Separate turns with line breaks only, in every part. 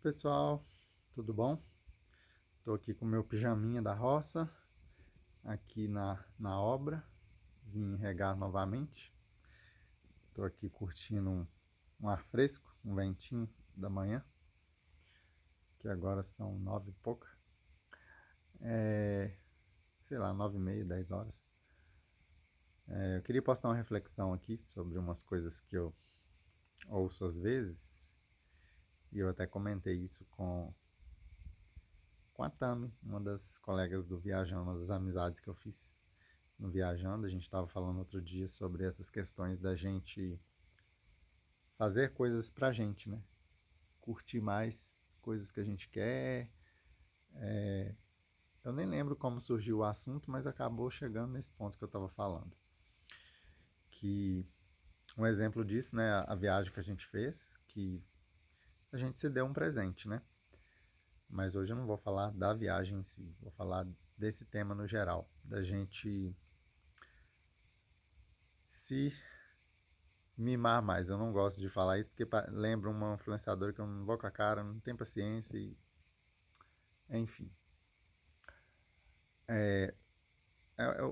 Pessoal, tudo bom? Estou aqui com o meu pijaminha da roça, aqui na obra. Vim regar novamente. Estou aqui curtindo um ar fresco, um ventinho da manhã, que agora são 9 e pouca. Sei lá, 9h30, 10 horas. Eu queria postar uma reflexão aqui sobre umas coisas que eu ouço às vezes, e eu até comentei isso com a Tami, uma das colegas do Viajando, uma das amizades que eu fiz no Viajando. A gente estava falando outro dia sobre essas questões da gente fazer coisas pra gente, né? Curtir mais coisas que a gente quer. Eu nem lembro como surgiu o assunto, mas acabou chegando nesse ponto que eu estava falando. Que um exemplo disso, né? A viagem que a gente fez, que a gente se deu um presente, né? Mas hoje eu não vou falar da viagem em si, vou falar desse tema no geral, da gente se mimar mais. Eu não gosto de falar isso porque lembra uma influenciadora que eu não vou com a cara, não tem paciência e enfim.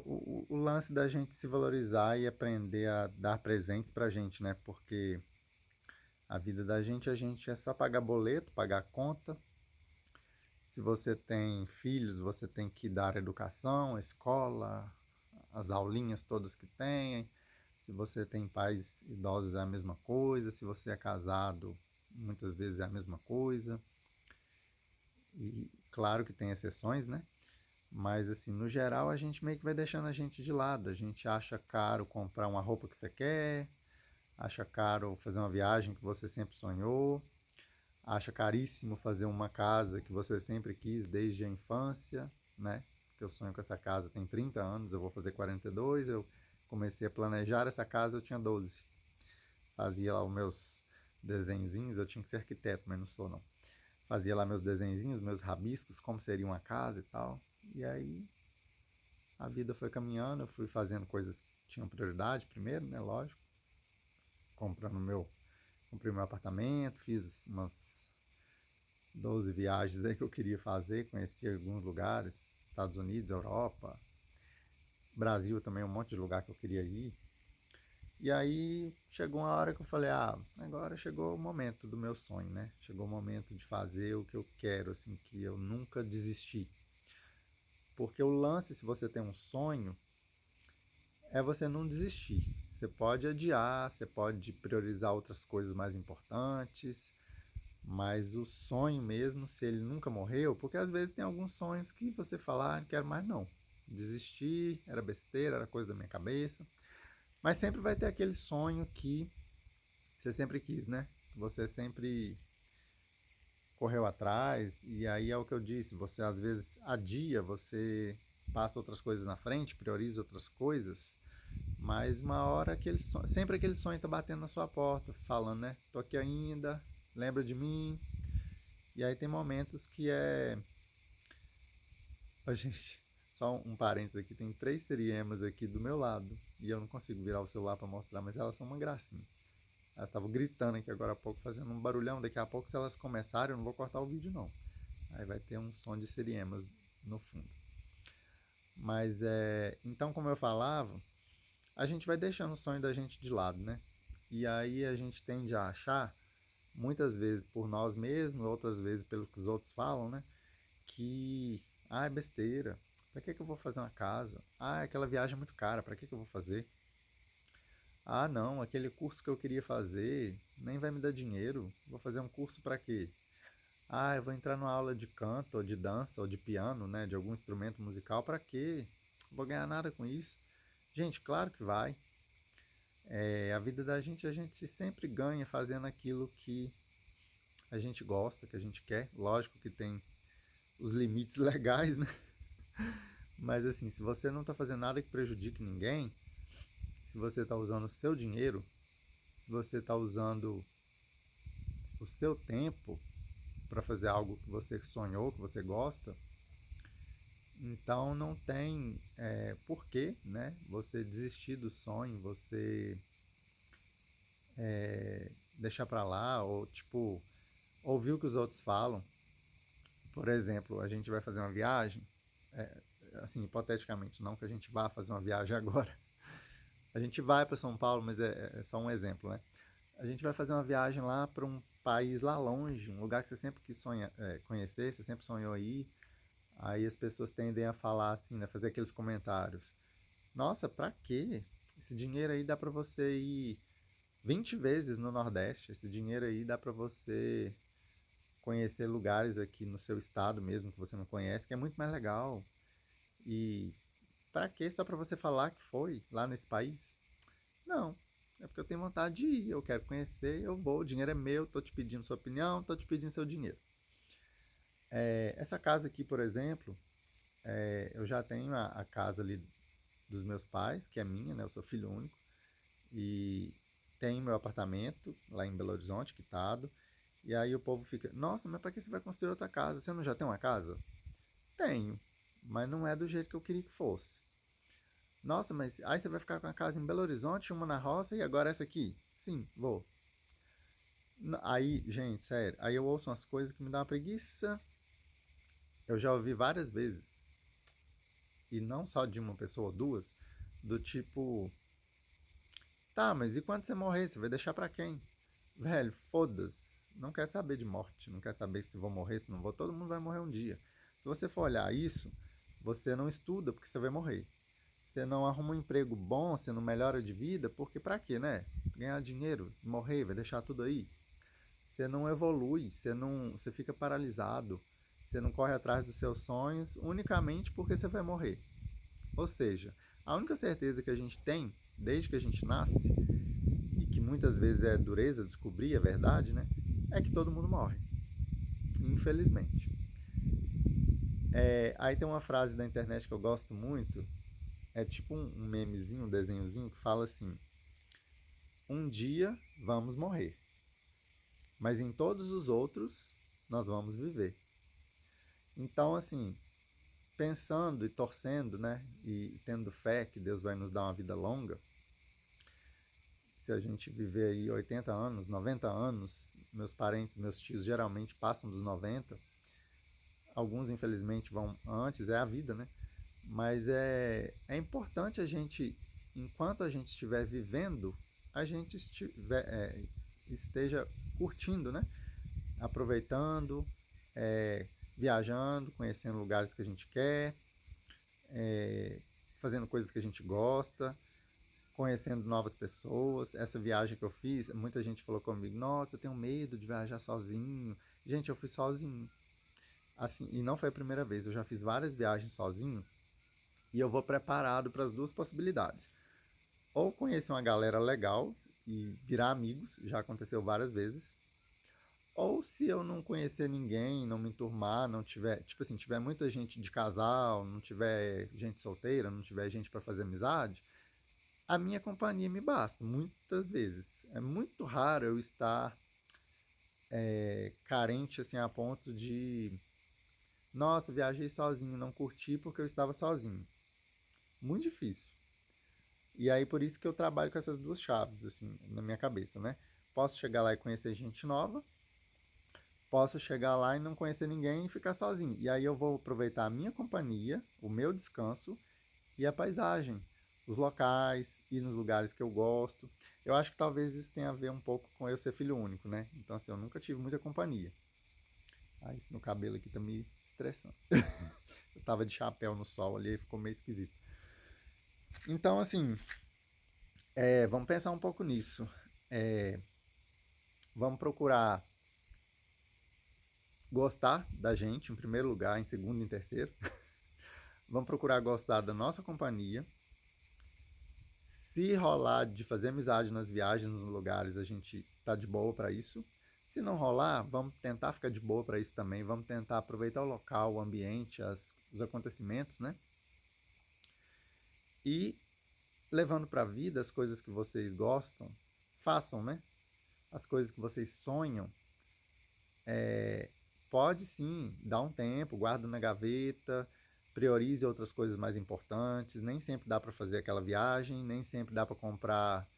O lance da gente se valorizar e aprender a dar presentes pra gente, né? Porque a vida da gente, a gente é só pagar boleto, pagar conta. Se você tem filhos, você tem que dar educação, escola, as aulinhas todas que tem. Se você tem pais idosos, é a mesma coisa. Se você é casado, muitas vezes é a mesma coisa. E claro que tem exceções, né? Mas assim, no geral, a gente meio que vai deixando a gente de lado. A gente acha caro comprar uma roupa que você quer, acha caro fazer uma viagem que você sempre sonhou, acha caríssimo fazer uma casa que você sempre quis desde a infância, né? Teu sonho com essa casa tem 30 anos, eu vou fazer 42. Eu comecei a planejar essa casa, eu tinha 12. Fazia lá os meus desenhozinhos, eu tinha que ser arquiteto, mas não sou não. Fazia lá meus desenhozinhos, meus rabiscos, como seria uma casa e tal. E aí a vida foi caminhando, eu fui fazendo coisas que tinham prioridade primeiro, né? Lógico. Comprando meu, comprei meu apartamento, fiz umas 12 viagens aí que eu queria fazer, conheci alguns lugares, Estados Unidos, Europa, Brasil também, um monte de lugar que eu queria ir. E aí chegou uma hora que eu falei, agora chegou o momento do meu sonho, né? Chegou o momento de fazer o que eu quero, assim, que eu nunca desisti. Porque o lance, se você tem um sonho, é você não desistir. Você pode adiar, você pode priorizar outras coisas mais importantes, mas o sonho mesmo, se ele nunca morreu, porque às vezes tem alguns sonhos que você fala, não quero mais não. Desisti, era besteira, era coisa da minha cabeça. Mas sempre vai ter aquele sonho que você sempre quis, né? Você sempre correu atrás, e aí é o que eu disse, você às vezes adia, você passa outras coisas na frente, prioriza outras coisas, mas uma hora sempre aquele sonho tá batendo na sua porta, falando, né? Tô aqui ainda, lembra de mim. E aí tem momentos que é. A gente. Só um parênteses aqui, tem 3 seriemas aqui do meu lado. E eu não consigo virar o celular para mostrar, mas elas são uma gracinha. Elas estavam gritando aqui agora há pouco, fazendo um barulhão. Daqui a pouco, se elas começarem, eu não vou cortar o vídeo, não. Aí vai ter um som de seriemas no fundo. Mas é. Então, como eu falava, a gente vai deixando o sonho da gente de lado, né? E aí a gente tende a achar, muitas vezes por nós mesmos, outras vezes pelo que os outros falam, né? Que, é besteira. Pra que eu vou fazer uma casa? Aquela viagem é muito cara, pra que eu vou fazer? Não, aquele curso que eu queria fazer nem vai me dar dinheiro. Vou fazer um curso pra quê? Eu vou entrar numa aula de canto, ou de dança, ou de piano, né? De algum instrumento musical, pra quê? Não vou ganhar nada com isso. Gente, claro que vai. A vida da gente, a gente sempre ganha fazendo aquilo que a gente gosta, que a gente quer. Lógico que tem os limites legais, né? Mas assim, se você não está fazendo nada que prejudique ninguém, se você está usando o seu dinheiro, se você está usando o seu tempo para fazer algo que você sonhou, que você gosta, então não tem porquê, né? Você desistir do sonho, você deixar para lá, ou tipo, ouvir o que os outros falam. Por exemplo, a gente vai fazer uma viagem, assim, hipoteticamente, não que a gente vá fazer uma viagem agora. A gente vai para São Paulo, mas é só um exemplo, né? A gente vai fazer uma viagem lá para um país lá longe, um lugar que você sempre quis conhecer, você sempre sonhou ir. Aí as pessoas tendem a falar assim, né? Fazer aqueles comentários. Nossa, pra quê? Esse dinheiro aí dá pra você ir 20 vezes no Nordeste. Esse dinheiro aí dá pra você conhecer lugares aqui no seu estado mesmo que você não conhece, que é muito mais legal. E pra quê? Só pra você falar que foi lá nesse país? Não. É porque eu tenho vontade de ir, eu quero conhecer, eu vou, o dinheiro é meu, tô te pedindo sua opinião, tô te pedindo seu dinheiro. Essa casa aqui, por exemplo, eu já tenho a casa ali dos meus pais, que é minha, né? Eu sou filho único. E tenho meu apartamento lá em Belo Horizonte, quitado. E aí o povo fica, nossa, mas para que você vai construir outra casa? Você não já tem uma casa? Tenho, mas não é do jeito que eu queria que fosse. Nossa, mas aí você vai ficar com a casa em Belo Horizonte, uma na roça e agora essa aqui? Sim, vou. Aí, gente, sério, aí eu ouço umas coisas que me dão uma preguiça. Eu já ouvi várias vezes, e não só de uma pessoa ou duas, do tipo, tá, mas e quando você morrer, você vai deixar pra quem? Velho, foda-se. Não quer saber de morte, não quer saber se vou morrer, se não vou. Todo mundo vai morrer um dia. Se você for olhar isso, você não estuda porque você vai morrer. Você não arruma um emprego bom, você não melhora de vida, porque pra quê, né? Ganhar dinheiro, morrer, vai deixar tudo aí. Você não evolui, você fica paralisado. Você não corre atrás dos seus sonhos unicamente porque você vai morrer. Ou seja, a única certeza que a gente tem desde que a gente nasce e que muitas vezes é dureza descobrir, é verdade, né? É que todo mundo morre, infelizmente. Aí tem uma frase da internet que eu gosto muito, é tipo um memezinho, um desenhozinho que fala assim: um dia vamos morrer, mas em todos os outros nós vamos viver. Então, assim, pensando e torcendo, né, e tendo fé que Deus vai nos dar uma vida longa, se a gente viver aí 80 anos, 90 anos, meus parentes, meus tios geralmente passam dos 90, alguns infelizmente vão antes, é a vida, né? Mas é importante a gente, enquanto a gente estiver vivendo, a gente esteja curtindo, né? Aproveitando, é, viajando, conhecendo lugares que a gente quer, é, fazendo coisas que a gente gosta, conhecendo novas pessoas. Essa viagem que eu fiz, muita gente falou comigo: nossa, eu tenho medo de viajar sozinho. Gente, eu fui sozinho. Assim, e não foi a primeira vez, eu já fiz várias viagens sozinho e eu vou preparado para as duas possibilidades. Ou conhecer uma galera legal e virar amigos, já aconteceu várias vezes. Ou se eu não conhecer ninguém, não me enturmar, não tiver, tipo assim, tiver muita gente de casal, não tiver gente solteira, não tiver gente para fazer amizade, a minha companhia me basta, muitas vezes. É muito raro eu estar carente assim a ponto de, nossa, viajei sozinho, não curti porque eu estava sozinho. Muito difícil. E aí por isso que eu trabalho com essas duas chaves, assim, na minha cabeça, né? Posso chegar lá e conhecer gente nova, posso chegar lá e não conhecer ninguém e ficar sozinho. E aí eu vou aproveitar a minha companhia, o meu descanso e a paisagem, os locais, ir nos lugares que eu gosto. Eu acho que talvez isso tenha a ver um pouco com eu ser filho único, né? Então assim, eu nunca tive muita companhia. Ah, esse meu cabelo aqui tá me estressando. Eu tava de chapéu no sol ali e ficou meio esquisito. Então, assim, vamos pensar um pouco nisso. É, vamos procurar gostar da gente, em primeiro lugar, em segundo e em terceiro. Vamos procurar gostar da nossa companhia. Se rolar de fazer amizade nas viagens, nos lugares, a gente tá de boa para isso. Se não rolar, vamos tentar ficar de boa para isso também. Vamos tentar aproveitar o local, o ambiente, os acontecimentos, né? E levando para a vida as coisas que vocês gostam, façam, né? As coisas que vocês sonham, pode sim, dá um tempo, guarda na gaveta, priorize outras coisas mais importantes. Nem sempre dá para fazer aquela viagem, nem sempre dá para comprar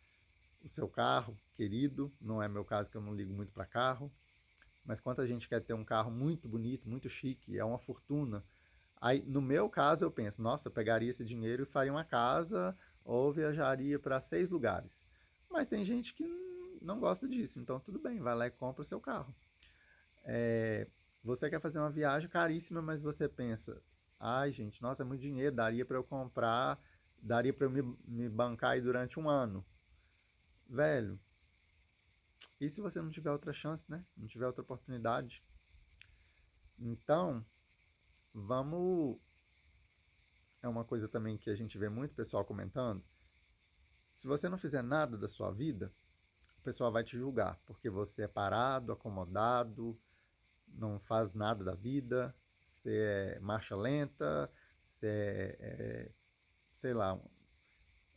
o seu carro querido. Não é meu caso, que eu não ligo muito para carro. mas quanta gente quer ter um carro muito bonito, muito chique, é uma fortuna. Aí, no meu caso, eu penso, nossa, eu pegaria esse dinheiro e faria uma casa ou viajaria para 6 lugares. Mas tem gente que não gosta disso, então tudo bem, vai lá e compra o seu carro. É, você quer fazer uma viagem caríssima, mas você pensa, ai gente, nossa, é muito dinheiro, daria para eu comprar, daria para eu me bancar aí durante um ano. Velho, e se você não tiver outra chance, né? Não tiver outra oportunidade? Então, vamos. É uma coisa também que a gente vê muito pessoal comentando. Se você não fizer nada da sua vida, o pessoal vai te julgar, porque você é parado, acomodado, não faz nada da vida, você é marcha lenta, você sei lá,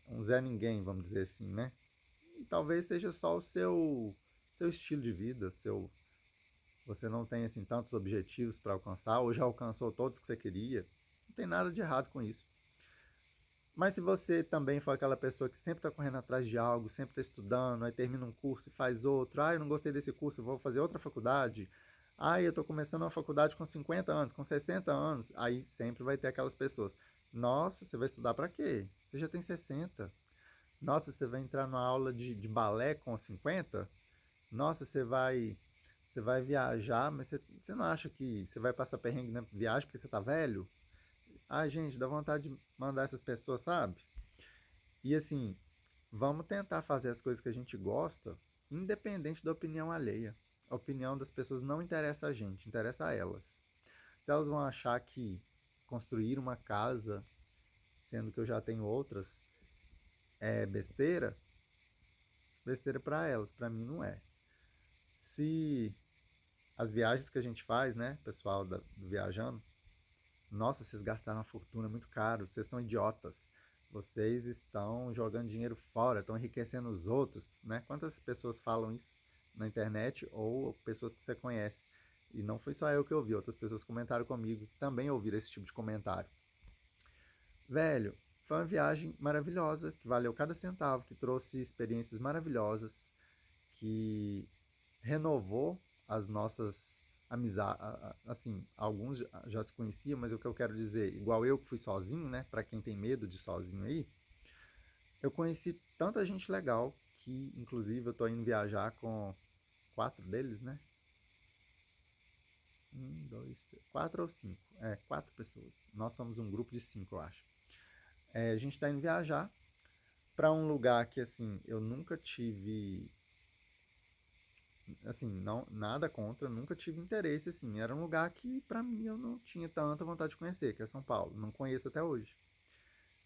um Zé Ninguém, vamos dizer assim, né? E talvez seja só o seu estilo de vida, você não tem assim tantos objetivos para alcançar, ou já alcançou todos que você queria. Não tem nada de errado com isso. Mas se você também for aquela pessoa que sempre está correndo atrás de algo, sempre está estudando, aí termina um curso e faz outro, eu não gostei desse curso, vou fazer outra faculdade. Eu estou começando uma faculdade com 50 anos, com 60 anos. Aí sempre vai ter aquelas pessoas. Nossa, você vai estudar para quê? Você já tem 60. Nossa, você vai entrar numa aula de balé com 50? Nossa, você vai viajar, mas você não acha que você vai passar perrengue na viagem porque você tá velho? Ai, gente, dá vontade de mandar essas pessoas, sabe? E assim, vamos tentar fazer as coisas que a gente gosta, independente da opinião alheia. A opinião das pessoas não interessa a gente, interessa a elas. Se elas vão achar que construir uma casa, sendo que eu já tenho outras, é besteira, besteira para elas, para mim não é. Se as viagens que a gente faz, né, pessoal do Viajando, nossa, vocês gastaram uma fortuna, muito caro, vocês são idiotas. Vocês estão jogando dinheiro fora, estão enriquecendo os outros, né? Quantas pessoas falam isso na internet ou pessoas que você conhece? E não foi só eu que ouvi, outras pessoas comentaram comigo que também ouviram esse tipo de comentário. Velho, foi uma viagem maravilhosa, que valeu cada centavo, que trouxe experiências maravilhosas, que renovou as nossas amizades. Assim, alguns já se conheciam, mas o que eu quero dizer, igual eu que fui sozinho, né? Para quem tem medo de sozinho aí, eu conheci tanta gente legal que, inclusive, eu tô indo viajar com 4 deles, né? Um, dois, três, 4 ou 5. 4 pessoas. Nós somos um grupo de 5, eu acho. A gente tá indo viajar para um lugar que, assim, eu nunca tive assim, não, nada contra, nunca tive interesse, assim. Era um lugar que, pra mim, eu não tinha tanta vontade de conhecer, que é São Paulo. Não conheço até hoje.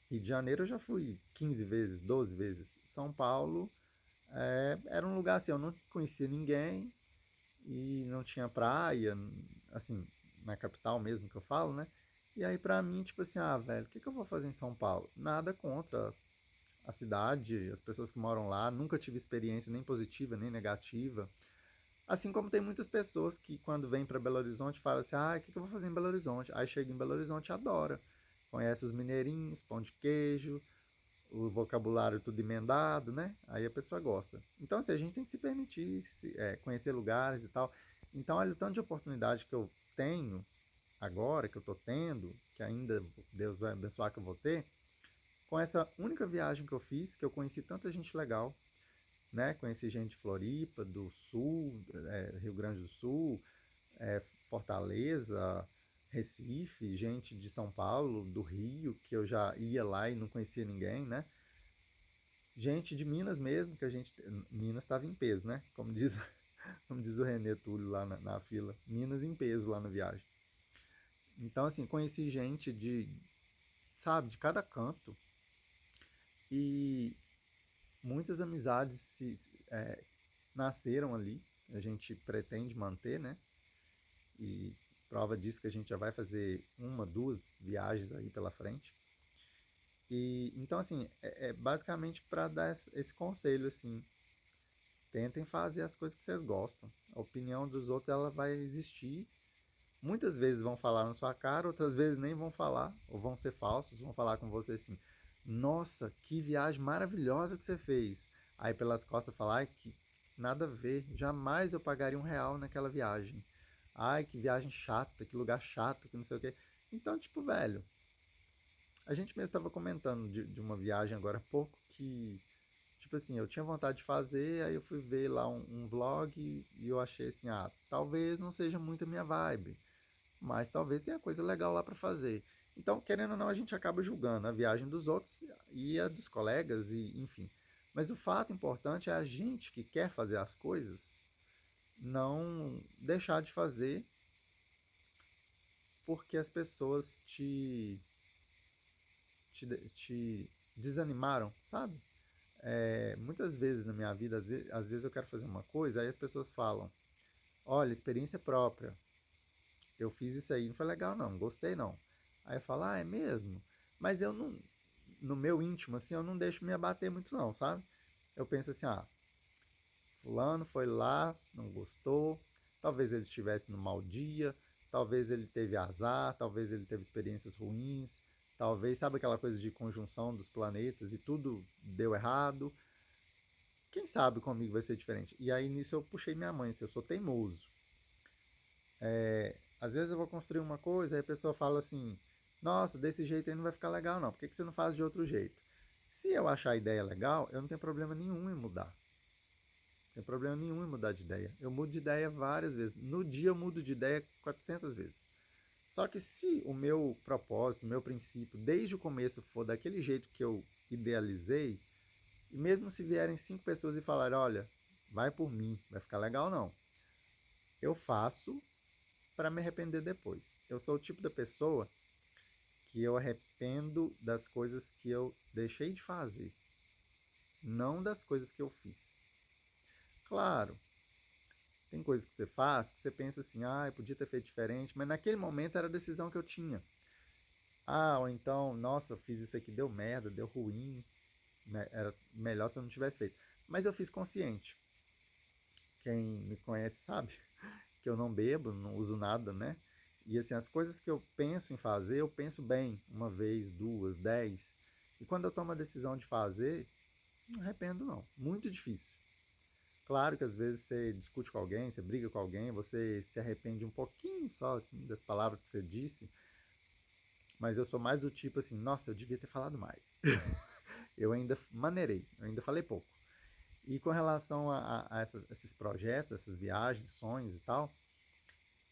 Rio de Janeiro eu já fui 15 vezes, 12 vezes. São Paulo era um lugar assim, eu não conhecia ninguém e não tinha praia, assim, na capital mesmo que eu falo, né? E aí pra mim, tipo assim, velho, o que eu vou fazer em São Paulo? Nada contra a cidade, as pessoas que moram lá, nunca tive experiência nem positiva, nem negativa. Assim como tem muitas pessoas que quando vêm para Belo Horizonte falam assim, o que eu vou fazer em Belo Horizonte? Aí chega em Belo Horizonte e adora. Conhece os mineirinhos, pão de queijo, o vocabulário tudo emendado, né? Aí a pessoa gosta. Então, assim, a gente tem que se permitir conhecer lugares e tal. Então, olha o tanto de oportunidade que eu tenho agora, que eu tô tendo, que ainda Deus vai abençoar que eu vou ter, com essa única viagem que eu fiz, que eu conheci tanta gente legal, né? Conheci gente de Floripa, do Sul, Rio Grande do Sul, Fortaleza, Recife, gente de São Paulo, do Rio, que eu já ia lá e não conhecia ninguém, né? Gente de Minas mesmo, que a gente. Minas estava em peso, né? Como diz o Renê Túlio lá na fila. Minas em peso lá na viagem. Então, assim, conheci gente sabe, de cada canto. E muitas amizades nasceram ali. A gente pretende manter, né? E prova disso que a gente já vai fazer uma, duas viagens aí pela frente. E então assim, basicamente para dar esse conselho assim, tentem fazer as coisas que vocês gostam. A opinião dos outros ela vai existir. Muitas vezes vão falar na sua cara, outras vezes nem vão falar, ou vão ser falsos, vão falar com você assim: "Nossa, que viagem maravilhosa que você fez". Aí pelas costas falar: "Ai, que nada a ver. Jamais eu pagaria R$ 1 naquela viagem. Ai, que viagem chata, que lugar chato, que não sei o quê. Então, tipo, velho, a gente mesmo estava comentando de uma viagem agora há pouco que, tipo assim, eu tinha vontade de fazer, aí eu fui ver lá um vlog e eu achei assim, ah, talvez não seja muito a minha vibe, mas talvez tenha coisa legal lá para fazer. Então, querendo ou não, a gente acaba julgando a viagem dos outros e a dos colegas, e enfim. Mas o fato importante é a gente que quer fazer as coisas não deixar de fazer porque as pessoas te desanimaram, sabe? Muitas vezes na minha vida, às vezes eu quero fazer uma coisa, aí as pessoas falam, olha, experiência própria, eu fiz isso aí, não foi legal não, gostei não. Aí eu falo, ah, é mesmo? Mas eu não, no meu íntimo, assim, eu não deixo me abater muito não, sabe? Eu penso assim, ah, fulano foi lá, não gostou, talvez ele estivesse no mau dia, talvez ele teve azar, talvez ele teve experiências ruins, talvez, sabe aquela coisa de conjunção dos planetas e tudo deu errado. Quem sabe comigo vai ser diferente? E aí nisso eu puxei minha mãe, se eu sou teimoso. Às vezes eu vou construir uma coisa, aí a pessoa fala assim, nossa, desse jeito aí não vai ficar legal não, por que que você não faz de outro jeito? Se eu achar a ideia legal, eu não tenho problema nenhum em mudar. Não tem problema nenhum em mudar de ideia. Eu mudo de ideia várias vezes. No dia eu mudo de ideia 400 vezes. Só que se o meu propósito, o meu princípio, desde o começo for daquele jeito que eu idealizei, e mesmo se vierem 5 pessoas e falarem, olha, vai por mim, vai ficar legal não. Eu faço para me arrepender depois. Eu sou o tipo da pessoa que eu arrependo das coisas que eu deixei de fazer, não das coisas que eu fiz. Claro, tem coisas que você faz que você pensa assim, ah, eu podia ter feito diferente, mas naquele momento era a decisão que eu tinha. Ah, ou então, nossa, eu fiz isso aqui, deu merda, deu ruim, né? Era melhor se eu não tivesse feito. Mas eu fiz consciente. Quem me conhece sabe que eu não bebo, não uso nada, né? E assim, as coisas que eu penso em fazer, eu penso bem, uma vez, duas, 10. E quando eu tomo a decisão de fazer, não arrependo não. Muito difícil. Claro que às vezes você discute com alguém, você briga com alguém, você se arrepende um pouquinho só assim, das palavras que você disse, mas eu sou mais do tipo assim, nossa, eu devia ter falado mais. Eu ainda maneirei, eu ainda falei pouco. E com relação a esses projetos, essas viagens, sonhos e tal,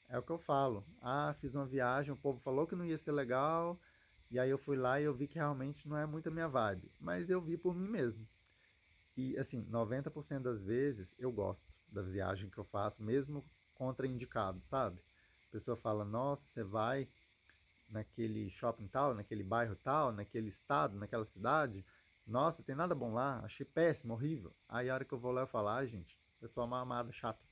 é o que eu falo. Ah, fiz uma viagem, o povo falou que não ia ser legal, e aí eu fui lá e eu vi que realmente não é muito a minha vibe. Mas eu vi por mim mesmo. E assim, 90% das vezes eu gosto da viagem que eu faço, mesmo contraindicado, sabe? A pessoa fala, nossa, você vai naquele shopping tal, naquele bairro tal, naquele estado, naquela cidade. Nossa, tem nada bom lá, achei péssimo, horrível. Aí a hora que eu vou lá eu falo, ah, gente, pessoa mal amada, chata.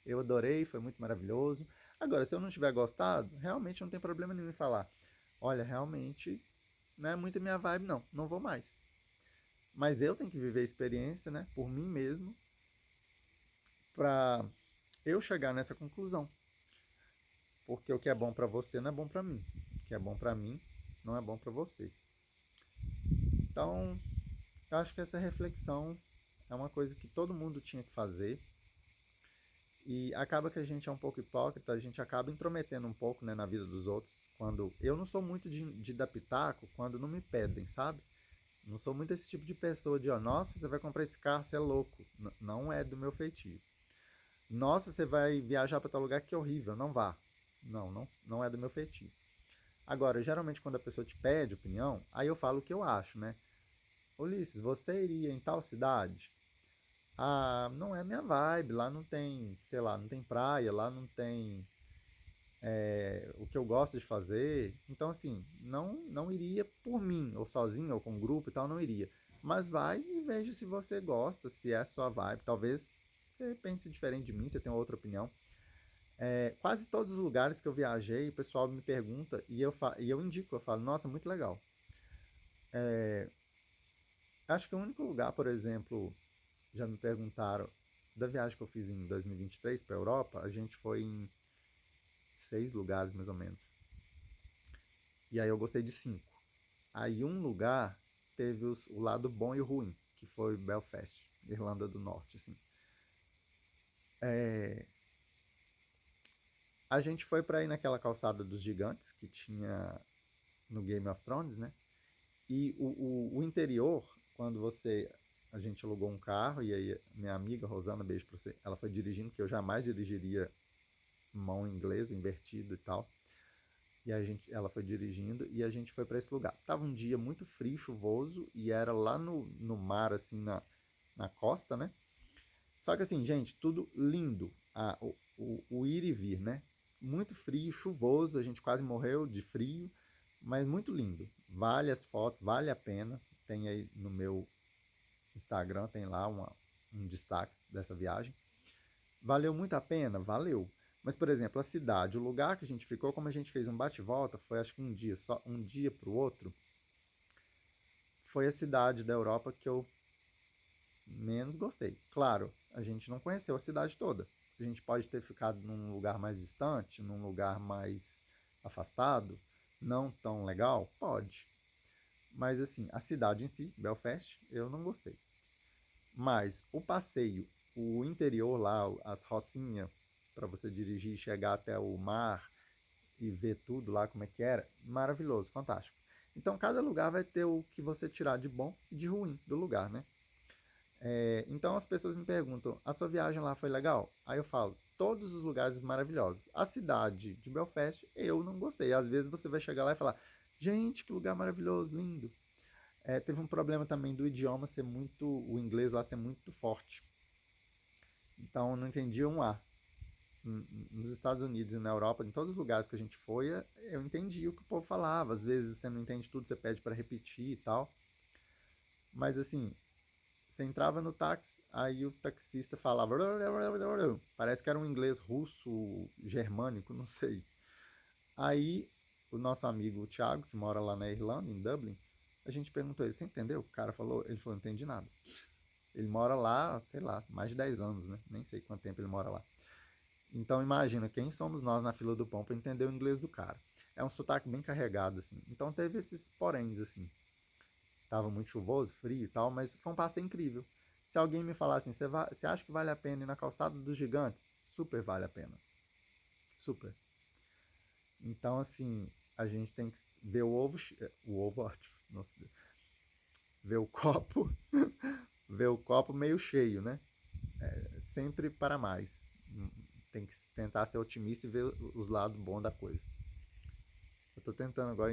Eu adorei, foi muito maravilhoso. Agora, se eu não tiver gostado, realmente não tem problema nenhum em falar. Olha, realmente não é muito minha vibe, não. Não vou mais. Mas eu tenho que viver a experiência, né, por mim mesmo, pra eu chegar nessa conclusão. Porque o que é bom pra você não é bom pra mim. O que é bom pra mim não é bom pra você. Então, eu acho que essa reflexão é uma coisa que todo mundo tinha que fazer. E acaba que a gente é um pouco hipócrita, a gente acaba intrometendo um pouco, né, na vida dos outros. Quando eu não sou muito de dar pitaco quando não me pedem, sabe? Não sou muito esse tipo de pessoa de, ó, nossa, você vai comprar esse carro, você é louco. Não é do meu feitio. Nossa, você vai viajar para tal lugar que é horrível, não vá. Não é do meu feitio. Agora, geralmente quando a pessoa te pede opinião, aí eu falo o que eu acho, né? Ulisses, você iria em tal cidade? Ah, não é minha vibe, lá não tem, sei lá, não tem praia, lá não tem o que eu gosto de fazer. Então, assim, não iria por mim, ou sozinho, ou com um grupo e tal, não iria. Mas vai e veja se você gosta, se é a sua vibe. Talvez você pense diferente de mim, você tenha outra opinião. Quase todos os lugares que eu viajei, o pessoal me pergunta e eu indico, eu falo, nossa, muito legal. Acho que o único lugar, por exemplo, já me perguntaram, da viagem que eu fiz em 2023 para a Europa, a gente foi em 6 lugares mais ou menos. E aí eu gostei de 5. Aí um lugar teve o lado bom e o ruim, que foi Belfast, Irlanda do Norte, assim. A gente foi pra ir naquela calçada dos gigantes que tinha no Game of Thrones, né? E o interior, quando você. A gente alugou um carro e aí minha amiga Rosana, beijo pra você, ela foi dirigindo, que eu jamais dirigiria mão inglesa, invertido e tal. E ela foi dirigindo e a gente foi para esse lugar. Tava um dia muito frio, chuvoso e era lá no mar, assim, na costa, né? Só que assim, gente, tudo lindo. O ir e vir, né? Muito frio, chuvoso, a gente quase morreu de frio, mas muito lindo. Vale as fotos, vale a pena. Tem aí no meu Instagram, tem lá um destaque dessa viagem. Valeu muito a pena? Valeu. Mas, por exemplo, a cidade, o lugar que a gente ficou, como a gente fez um bate-volta, foi acho que um dia, só um dia para o outro, foi a cidade da Europa que eu menos gostei. Claro, a gente não conheceu a cidade toda. A gente pode ter ficado num lugar mais distante, num lugar mais afastado, não tão legal? Pode. Mas assim, a cidade em si, Belfast, eu não gostei. Mas o passeio, o interior lá, as rocinhas, para você dirigir e chegar até o mar e ver tudo lá como é que era, maravilhoso, fantástico. Então cada lugar vai ter o que você tirar de bom e de ruim do lugar, né? Então as pessoas me perguntam: a sua viagem lá foi legal? Aí eu falo: todos os lugares maravilhosos. A cidade de Belfast eu não gostei. Às vezes você vai chegar lá e falar: gente, que lugar maravilhoso, lindo. Teve um problema também do idioma ser muito, o inglês lá ser muito forte. Então eu não entendia um A. Nos Estados Unidos e na Europa, em todos os lugares que a gente foi, eu entendi o que o povo falava. Às vezes você não entende tudo, você pede para repetir e tal. Mas assim, você entrava no táxi, aí o taxista falava. Parece que era um inglês russo, germânico, não sei. Aí o nosso amigo o Thiago, que mora lá na Irlanda, em Dublin, a gente perguntou ele: você entendeu? O cara falou: ele falou, não entendi nada. Ele mora lá, sei lá, mais de 10 anos, né? Nem sei quanto tempo ele mora lá. Então imagina, quem somos nós na fila do pão para entender o inglês do cara? É um sotaque bem carregado, assim. Então teve esses poréns, assim. Tava muito chuvoso, frio e tal, mas foi um passeio incrível. Se alguém me falar assim, você acha que vale a pena ir na calçada dos gigantes? Super vale a pena. Super. Então, assim, a gente tem que ver o ovo, ótimo. Nossa, ver o copo, ver o copo meio cheio, né? Sempre para mais. Tem que tentar ser otimista e ver os lados bons da coisa. Eu tô tentando agora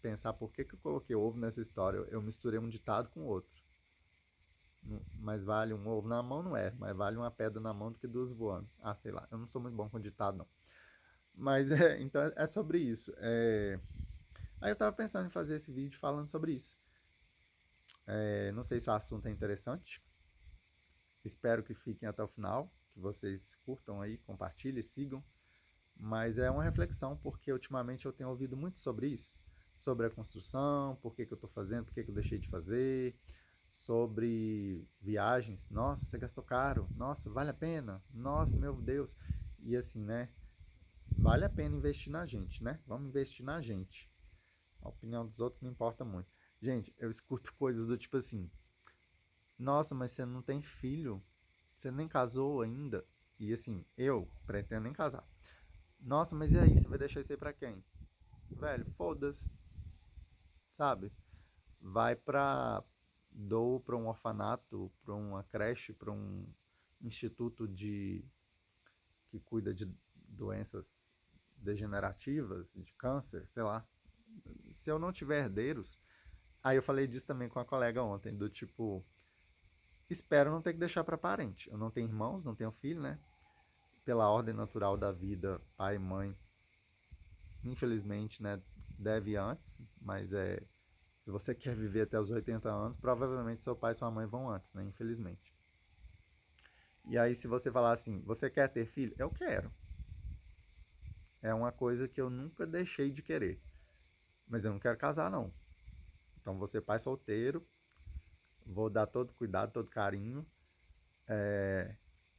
pensar por que eu coloquei ovo nessa história. Eu misturei um ditado com outro. Mais vale um ovo na mão, não é. Mais vale uma pedra na mão do que duas voando. Ah, sei lá. Eu não sou muito bom com ditado, não. Mas então é sobre isso. Aí eu tava pensando em fazer esse vídeo falando sobre isso. Não sei se o assunto é interessante. Espero que fiquem até o final. Que vocês curtam aí, compartilhem, sigam. Mas é uma reflexão, porque ultimamente eu tenho ouvido muito sobre isso. Sobre a construção, por que eu estou fazendo, por que eu deixei de fazer. Sobre viagens. Nossa, você gastou caro. Nossa, vale a pena. Nossa, meu Deus. E assim, né? Vale a pena investir na gente, né? Vamos investir na gente. A opinião dos outros não importa muito. Gente, eu escuto coisas do tipo assim: nossa, mas você não tem filho? Você nem casou ainda? E assim, eu pretendo nem casar. Nossa, mas e aí? Você vai deixar isso aí pra quem? Velho, foda-se, sabe? Vai pra. Dou pra um orfanato, pra uma creche, pra um instituto que cuida de doenças degenerativas, de câncer, sei lá. Se eu não tiver herdeiros. Aí eu falei disso também com a colega ontem, do tipo. Espero não ter que deixar pra parente. Eu não tenho irmãos, não tenho filho, né? Pela ordem natural da vida, pai e mãe, infelizmente, né, deve antes, mas se você quer viver até os 80 anos, provavelmente seu pai e sua mãe vão antes, né, infelizmente. E aí se você falar assim, você quer ter filho? Eu quero. É uma coisa que eu nunca deixei de querer. Mas eu não quero casar, não. Então você pai solteiro, vou dar todo cuidado, todo carinho.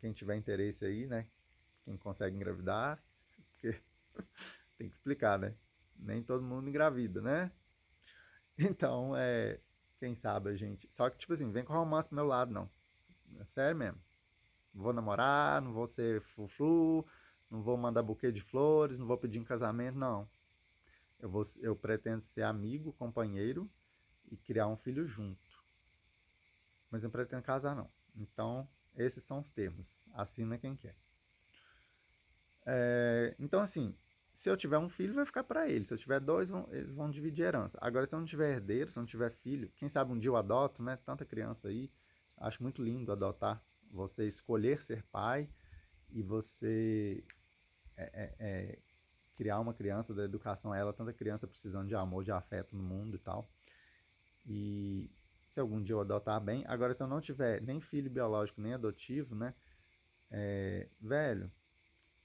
Quem tiver interesse aí, né, quem consegue engravidar, porque tem que explicar, né? Nem todo mundo engravida, né? Então, quem sabe a gente. Só que, tipo assim, vem com romance pro meu lado, não. É sério mesmo. vou namorar, não vou ser flu-flu, não vou mandar buquê de flores, não vou pedir em casamento, não. Eu pretendo ser amigo, companheiro e criar um filho junto. Mas eu não pretendo casar, não. Então, esses são os termos. Assina quem quer. Então, assim, se eu tiver um filho, vai ficar para ele. Se eu tiver dois, eles vão dividir a herança. Agora, se eu não tiver herdeiro, se eu não tiver filho, quem sabe um dia eu adoto, né? Tanta criança aí. Acho muito lindo adotar. Você escolher ser pai e você criar uma criança, da educação a ela, tanta criança precisando de amor, de afeto no mundo e tal. E se algum dia eu adotar bem. Agora, se eu não tiver nem filho biológico, nem adotivo, né? Velho,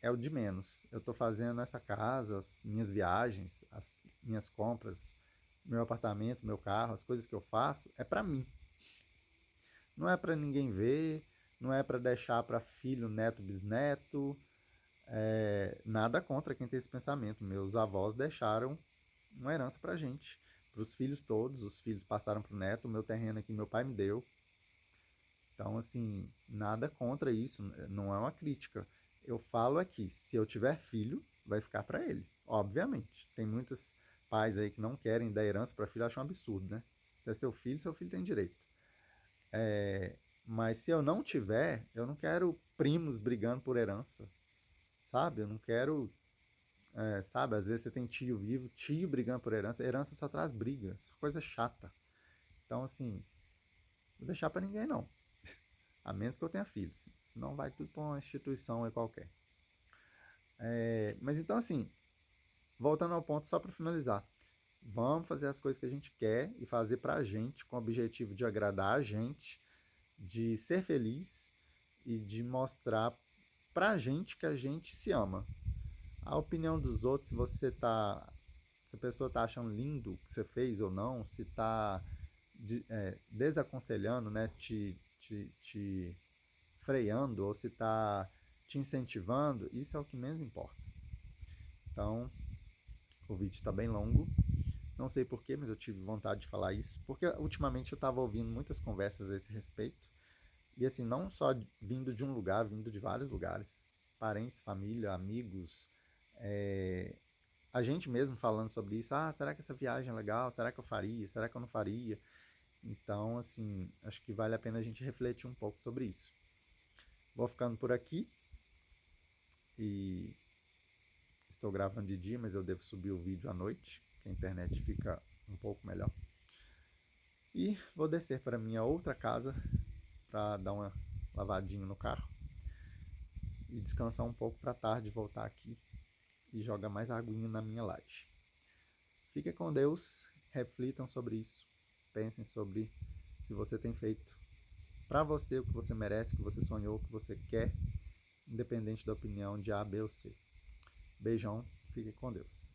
é o de menos. Eu tô fazendo essa casa, as minhas viagens, as minhas compras, meu apartamento, meu carro, as coisas que eu faço, é para mim. Não é para ninguém ver, não é para deixar para filho, neto, bisneto. Nada contra quem tem esse pensamento. Meus avós deixaram uma herança pra gente, para os filhos todos. Os filhos passaram pro neto. O meu terreno aqui meu pai me deu. Então, assim, nada contra isso, não é uma crítica. Eu falo aqui, se eu tiver filho, vai ficar para ele, obviamente. Tem muitos pais aí que não querem dar herança para filho, acham um absurdo, né? Se é seu filho tem direito. Mas se eu não tiver, eu não quero primos brigando por herança, sabe? Eu não quero, sabe? Às vezes você tem tio vivo, tio brigando por herança. Herança só traz briga, essa coisa chata. Então, assim, não vou deixar para ninguém não. A menos que eu tenha filhos. Senão vai tudo para uma instituição aí qualquer. Mas então, assim, voltando ao ponto, só para finalizar. Vamos fazer as coisas que a gente quer e fazer pra gente, com o objetivo de agradar a gente, de ser feliz e de mostrar pra gente que a gente se ama. A opinião dos outros, se a pessoa tá achando lindo o que você fez ou não, se tá desaconselhando, né, te freando ou se está te incentivando, isso é o que menos importa. Então, o vídeo está bem longo. Não sei porquê, mas eu tive vontade de falar isso. Porque ultimamente eu estava ouvindo muitas conversas a esse respeito. E assim, não só vindo de um lugar, vindo de vários lugares. Parentes, família, amigos. A gente mesmo falando sobre isso. Ah, será que essa viagem é legal? Será que eu faria? Será que eu não faria? Então, assim, acho que vale a pena a gente refletir um pouco sobre isso. Vou ficando por aqui. E estou gravando de dia, mas eu devo subir o vídeo à noite, que a internet fica um pouco melhor. E vou descer para minha outra casa para dar uma lavadinha no carro e descansar um pouco para tarde voltar aqui e jogar mais aguinha na minha laje. Fiquem com Deus, reflitam sobre isso, pensem sobre se você tem feito para você o que você merece, o que você sonhou, o que você quer, independente da opinião de A, B ou C. Beijão, fiquem com Deus.